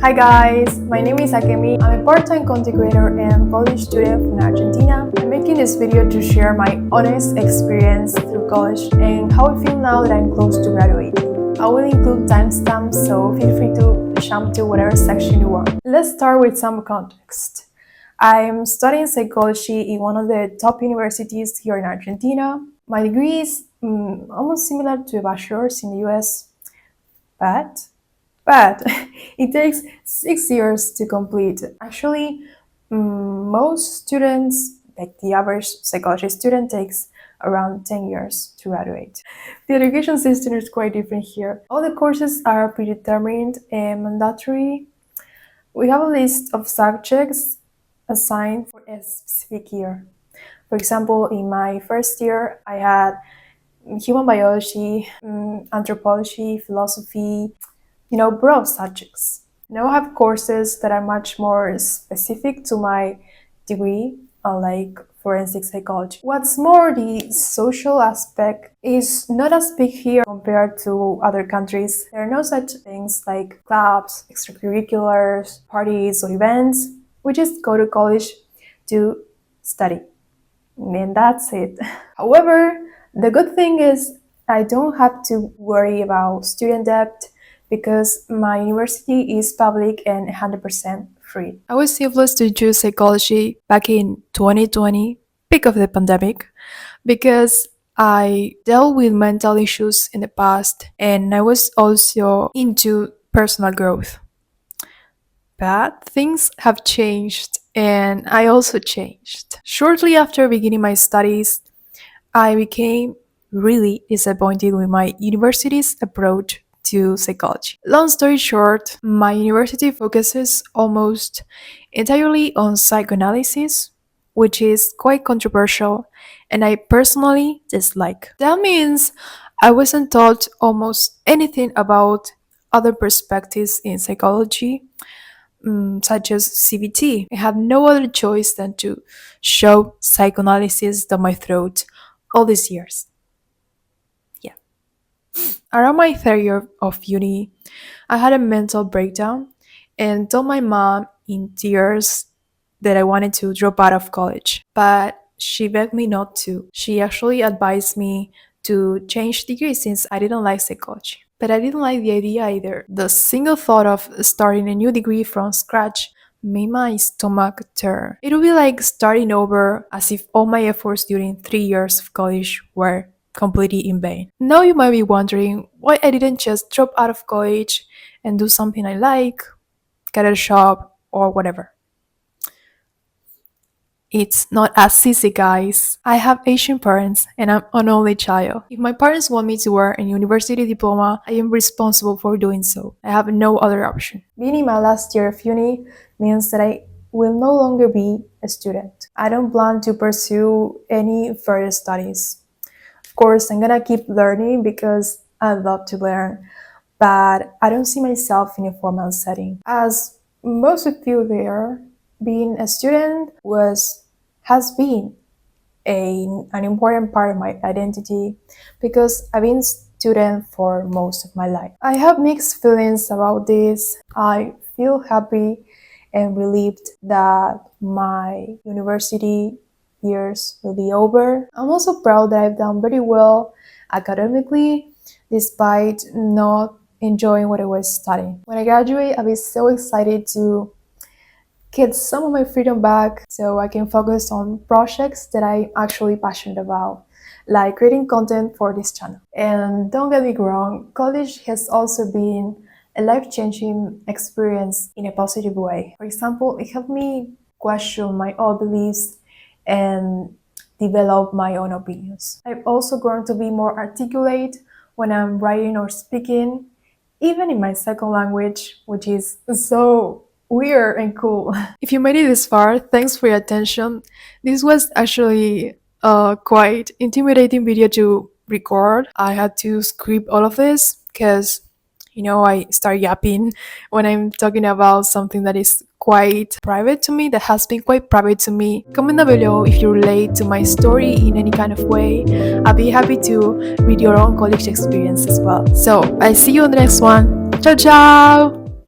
Hi guys, my name is Akemi. I'm a part-time content creator and college student from Argentina. I'm making this video to share my honest experience through college and how I feel now that I'm close to graduating. I will include timestamps, so feel free to jump to whatever section you want. Let's start with some context. I'm studying psychology in one of the top universities here in Argentina. My degree is almost similar to a bachelor's in the US, but it takes 6 years to complete. Actually, most students, like the average psychology student, takes around 10 years to graduate. The education system is quite different here. All the courses are predetermined and mandatory. We have a list of subjects assigned for a specific year. For example, in my first year, I had human biology, anthropology, philosophy, broad subjects. Now I have courses that are much more specific to my degree, like forensic psychology. What's more, the social aspect is not as big here compared to other countries. There are no such things like clubs, extracurriculars, parties, or events. We just go to college to study, and that's it. However, the good thing is I don't have to worry about student debt because my university is public and 100% free. I was able to choose psychology back in 2020, peak of the pandemic, because I dealt with mental issues in the past and I was also into personal growth. But things have changed and I also changed. Shortly after beginning my studies, I became really disappointed with my university's approach to psychology. Long story short, my university focuses almost entirely on psychoanalysis, which is quite controversial and I personally dislike. That means I wasn't taught almost anything about other perspectives in psychology, such as CBT. I had no other choice than to shove psychoanalysis down my throat all these years. Yeah. Around my third year of uni, I had a mental breakdown and told my mom in tears that I wanted to drop out of college. But she begged me not to. She actually advised me to change degrees since I didn't like psychology. But I didn't like the idea either. The single thought of starting a new degree from scratch made my stomach turn. It would be like starting over, as if all my efforts during 3 years of college were completely in vain. Now you might be wondering why I didn't just drop out of college and do something I like, get a job, or whatever. It's not as easy, guys. I have Asian parents and I'm an only child. If my parents want me to wear a university diploma, I am responsible for doing so. I have no other option. Being in my last year of uni means that I will no longer be a student. I don't plan to pursue any further studies. Of course, I'm gonna keep learning because I love to learn, but I don't see myself in a formal setting. As most of you there, being a student has been an important part of my identity because I've been a student for most of my life. I have mixed feelings about this. I feel happy and relieved that my university years will be over. I'm also proud that I've done very well academically despite not enjoying what I was studying. When I graduate, I'll be so excited to get some of my freedom back so I can focus on projects that I'm actually passionate about, like creating content for this channel. And don't get me wrong, college has also been a life-changing experience in a positive way. For example, it helped me question my old beliefs and develop my own opinions. I've also grown to be more articulate when I'm writing or speaking, even in my second language, which is so weird and cool. If you made it this far, thanks for your attention. This was actually a quite intimidating video to record. I had to script all of this because, I start yapping when I'm talking about something that is quite private to me, that has been quite private to me. Comment down below if you relate to my story in any kind of way. I'll be happy to read your own college experience as well. So, I'll see you on the next one. Ciao, ciao!